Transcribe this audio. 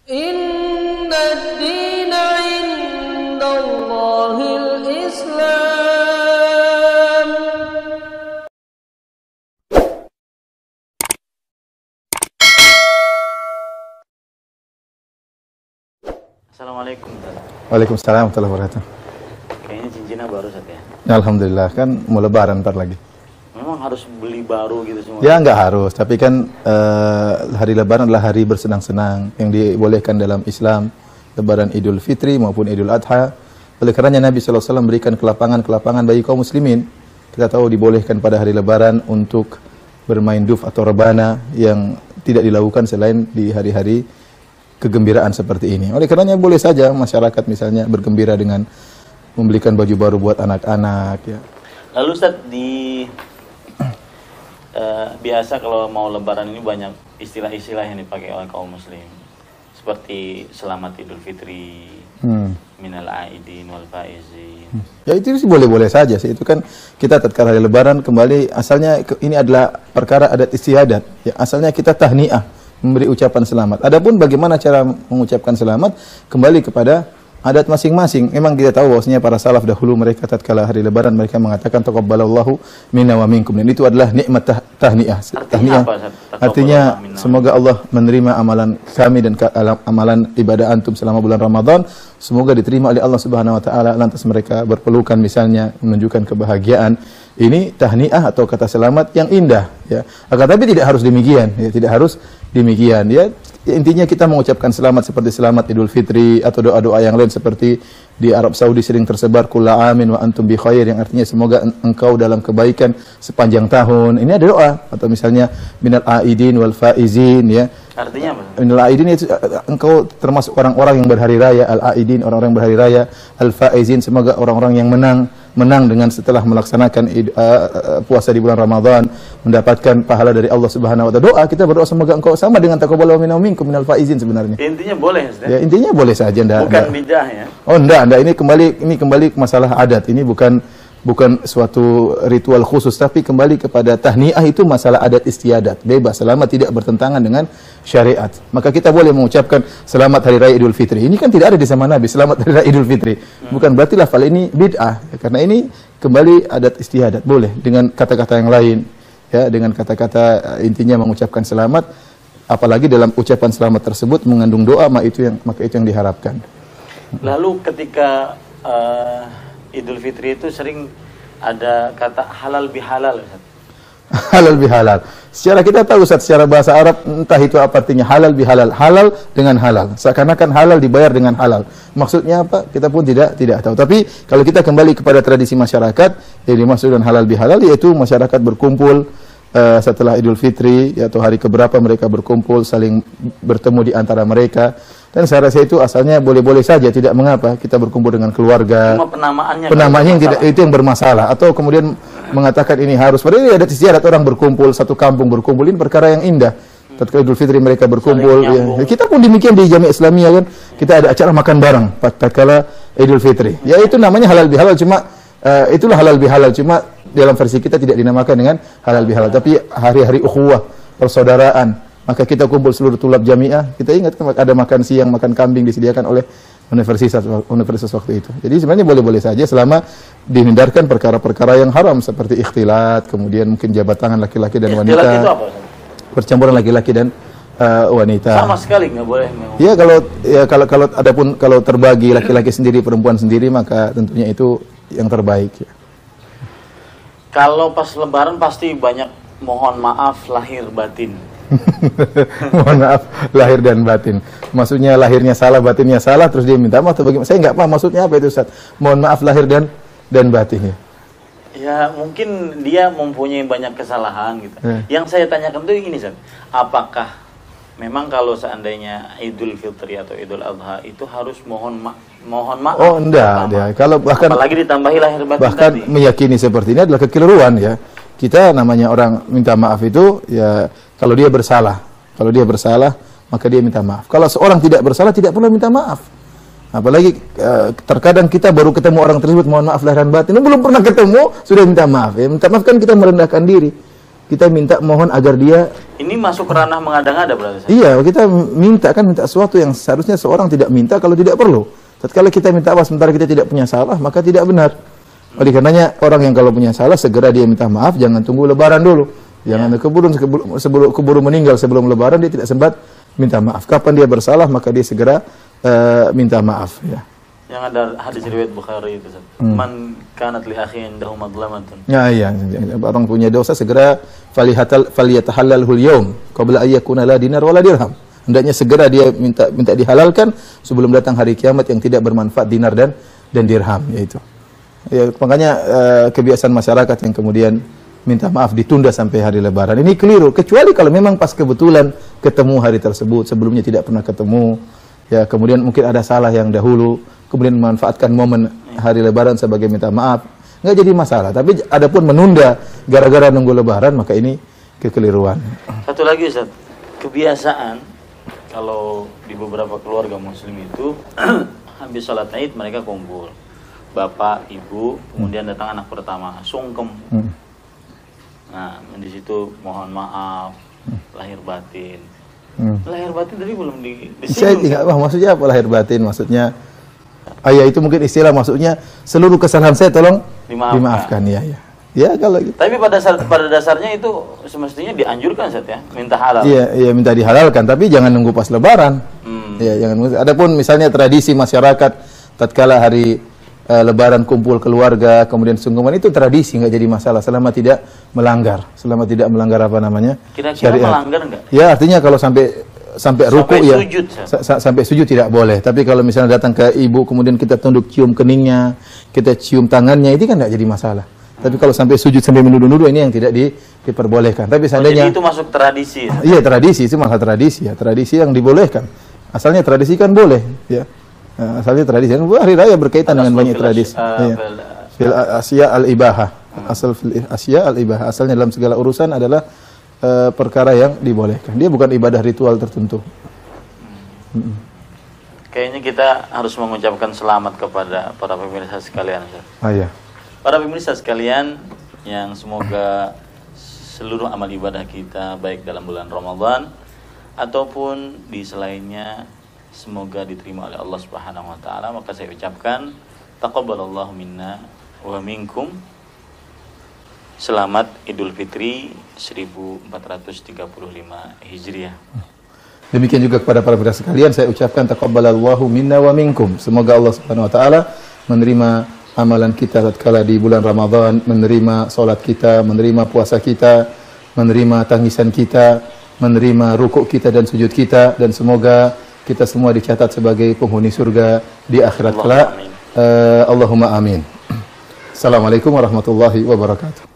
Inna ad-dina 'indallahil Islam. Assalamualaikum. Waalaikumsalam warahmatullahi wabarakatuh. Kayaknya cincinnya baru saja. Alhamdulillah, kan mau lebaran ntar lagi. Memang harus beli baru gitu semua? Ya nggak harus, tapi kan hari lebaran adalah hari bersenang-senang yang dibolehkan dalam Islam. Lebaran Idul Fitri maupun Idul Adha. Oleh karenanya Nabi SAW memberikan kelapangan bagi kaum muslimin. Kita tahu dibolehkan pada hari lebaran untuk bermain duf atau rebana yang tidak dilakukan selain di hari-hari kegembiraan seperti ini. Oleh karenanya boleh saja masyarakat misalnya bergembira dengan membelikan baju baru buat anak-anak. Ya. Lalu Ustaz, biasa kalau mau lebaran ini banyak istilah-istilah yang dipakai oleh kaum muslim. Seperti selamat Idul Fitri, minal aidin wal faizin. Ya itu sih boleh-boleh saja sih. Itu kan kita tatkala hari lebaran kembali asalnya ini adalah perkara adat istiadat. Ya, asalnya kita tahniah, memberi ucapan selamat. Adapun bagaimana cara mengucapkan selamat kembali kepada adat masing-masing. Memang kita tahu bahwasanya para salaf dahulu mereka tatkala hari lebaran mereka mengatakan taqabbalallahu minna wa minkum. Dan itu adalah nikmat tahniah. Artinya apa? Artinya semoga Allah menerima amalan kami dan amalan ibadah antum selama bulan Ramadan. Semoga diterima oleh Allah Subhanahu wa taala. Lantas mereka berpelukan misalnya menunjukkan kebahagiaan. Ini tahniah atau kata selamat yang indah, ya. Akan tapi tidak harus demikian, ya, tidak harus demikian, ya. Intinya kita mengucapkan selamat seperti selamat Idul Fitri atau doa-doa yang lain seperti di Arab Saudi sering tersebar kulla amin wa antum bi khair, yang artinya semoga engkau dalam kebaikan sepanjang tahun. Ini ada doa. Atau misalnya minal aidin wal faizin, ya. Artinya apa? Minal aidin itu engkau termasuk orang-orang yang berhari raya, al aidin orang-orang berhari raya, al faizin semoga orang-orang yang menang dengan setelah melaksanakan puasa di bulan Ramadan mendapatkan pahala dari Allah Subhanahu wa taala. Doa kita berdoa semoga engkau sama dengan taqabbalallahu minna wa minkum minal faizin sebenarnya. Intinya boleh, Ustaz. Ya, intinya boleh saja, bukan bidah ya. Oh, enggak, ini kembali ke masalah adat. Ini bukan suatu ritual khusus, tapi kembali kepada tahniah itu masalah adat istiadat, bebas selama tidak bertentangan dengan syariat. Maka kita boleh mengucapkan selamat hari raya Idul Fitri. Ini kan tidak ada di zaman Nabi, selamat hari raya Idul Fitri. Bukan berarti lafal ini bid'ah, ya, karena ini kembali adat istiadat, boleh dengan kata-kata yang lain, ya, dengan kata-kata intinya mengucapkan selamat, apalagi dalam ucapan selamat tersebut mengandung doa, maka itu yang diharapkan. Lalu ketika Idul Fitri itu sering ada kata halal bihalal, Ustaz. Halal bihalal. Secara kita tahu, Ustaz, secara bahasa Arab entah itu apa artinya halal bihalal. Halal dengan halal. Seakan-akan halal dibayar dengan halal. Maksudnya apa? Kita pun tidak tahu. Tapi kalau kita kembali kepada tradisi masyarakat, yang dimaksud dengan halal bihalal yaitu masyarakat berkumpul setelah Idul Fitri, atau hari keberapa mereka berkumpul, saling bertemu di antara mereka. Dan saya rasa itu asalnya boleh-boleh saja, tidak mengapa kita berkumpul dengan keluarga. Cuma penamaannya yang tidak, itu yang bermasalah. Atau kemudian mengatakan ini harus. Padahal ini ada istiadat orang berkumpul, satu kampung berkumpul, ini perkara yang indah. Tatkala Idul Fitri mereka berkumpul, ya. Kita pun demikian di Jami' Islamiyah kan. Kita ada acara makan bareng tatkala Idul Fitri. Ya itu namanya halal bihalal, cuma itulah halal bihalal, cuma dalam versi kita tidak dinamakan dengan halal bihalal, tapi hari-hari ukhuwah, persaudaraan. Maka kita kumpul seluruh tulab jamiah, kita ingat ada makan siang, makan kambing disediakan oleh universitas waktu itu. Jadi sebenarnya boleh-boleh saja selama dihindarkan perkara-perkara yang haram seperti ikhtilat, kemudian mungkin jabat tangan laki-laki dan wanita. Ikhtilat itu apa? Percampuran laki-laki dan wanita. Sama sekali nggak boleh. Ya kalau terbagi laki-laki sendiri, perempuan sendiri, maka tentunya itu yang terbaik. Ya. Kalau pas Lebaran pasti banyak mohon maaf lahir batin. Mohon maaf lahir dan batin. Maksudnya lahirnya salah, batinnya salah, terus dia minta maaf atau bagaimana? Saya nggak paham maksudnya apa itu, Ustaz. Mohon maaf lahir dan batin, ya. Ya mungkin dia mempunyai banyak kesalahan gitu. Yang saya tanyakan tuh ini, Ustaz. Apakah memang kalau seandainya Idul Fitri atau Idul Adha itu harus mohon maaf? Oh, enggak, ya. Kalau bahkan apalagi ditambahi lahir batin bahkan tadi. Meyakini seperti ini adalah kekeliruan, ya. Kita namanya orang minta maaf itu ya kalau dia bersalah maka dia minta maaf. Kalau seorang tidak bersalah tidak perlu minta maaf. Apalagi terkadang kita baru ketemu orang tersebut, mohon maaf lahir dan batin, belum pernah ketemu sudah minta maaf. Ya, minta maaf kan kita merendahkan diri. kita minta mohon agar dia. Ini masuk ranah mengada-ngada berarti. Iya, kita minta sesuatu yang seharusnya seorang tidak minta kalau tidak perlu. Tatkala kita minta apa sementara kita tidak punya salah, maka tidak benar. Oleh karenanya orang yang kalau punya salah segera dia minta maaf, jangan tunggu lebaran dulu. Jangan keburu meninggal sebelum lebaran dia tidak sempat minta maaf. Kapan dia bersalah maka dia segera minta maaf, ya. Yang ada hadis riwayat Bukhari itu, man kanat li akhi indahu madlamatun. Ya, iya, orang punya dosa segera faliyatahallalhul yaum qabla ayyakuna la dinar wala dirham. Hendaknya segera dia minta dihalalkan sebelum datang hari kiamat yang tidak bermanfaat dinar dan dirham, yaitu. Ya, makanya kebiasaan masyarakat yang kemudian minta maaf ditunda sampai hari lebaran ini keliru, kecuali kalau memang pas kebetulan ketemu hari tersebut, sebelumnya tidak pernah ketemu. Ya, kemudian mungkin ada salah yang dahulu, kemudian memanfaatkan momen hari lebaran sebagai minta maaf, nggak jadi masalah. Tapi adapun menunda gara-gara nunggu lebaran, maka ini kekeliruan. Satu lagi Ustaz, kebiasaan kalau di beberapa keluarga muslim itu habis sholat Id mereka kumpul, bapak, ibu, kemudian datang anak pertama, sungkem. Nah, di situ mohon maaf, lahir batin. Lahir batin tadi belum Saya tidak paham maksudnya apa lahir batin, maksudnya ayah itu mungkin istilah, maksudnya seluruh kesalahan saya tolong dimaafkan. Ya, ya. Ya kalau gitu. Tapi pada dasarnya itu semestinya dianjurkan Ustaz ya, minta halal. Iya, minta dihalalkan, tapi jangan nunggu pas lebaran. Ya, jangan. Adapun misalnya tradisi masyarakat tatkala hari lebaran kumpul keluarga, kemudian sungkeman, itu tradisi, nggak jadi masalah selama tidak melanggar apa namanya? Kira-kira melanggar nggak? Ya, artinya kalau sampai ruku ya, sujud, sampai sujud tidak boleh. Tapi kalau misalnya datang ke ibu, kemudian kita tunduk cium keningnya, kita cium tangannya, itu kan nggak jadi masalah. Tapi kalau sampai sujud sampai menuduh-nuduh, ini yang tidak diperbolehkan. Tapi seandainya jadi itu masuk tradisi. Iya, tradisi itu malah tradisi ya, tradisi yang dibolehkan. Asalnya tradisi kan boleh, ya. Asalnya tradisi, hari raya berkaitan dengan banyak tradisi. Fil asya al-ibahah. Asal fil asya al-ibahah. Asalnya dalam segala urusan adalah perkara yang dibolehkan. Dia bukan ibadah ritual tertentu. Kayaknya kita harus mengucapkan selamat kepada para pemirsa sekalian. Iya. Para pemirsa sekalian, yang semoga seluruh amal ibadah kita baik dalam bulan Ramadan ataupun di selainnya semoga diterima oleh Allah Subhanahu wa taala. Maka saya ucapkan taqabbalallahu minna wa minkum. Selamat Idul Fitri 1435 Hijriah. Demikian juga kepada para pemirsa sekalian saya ucapkan taqabbalallahu minna wa minkum. Semoga Allah Subhanahu wa taala menerima amalan kita tatkala di bulan Ramadan, menerima salat kita, menerima puasa kita, menerima tangisan kita, menerima rukuk kita dan sujud kita, dan semoga kita semua dicatat sebagai penghuni surga di akhirat kelak. Allahumma amin. Assalamualaikum warahmatullahi wabarakatuh.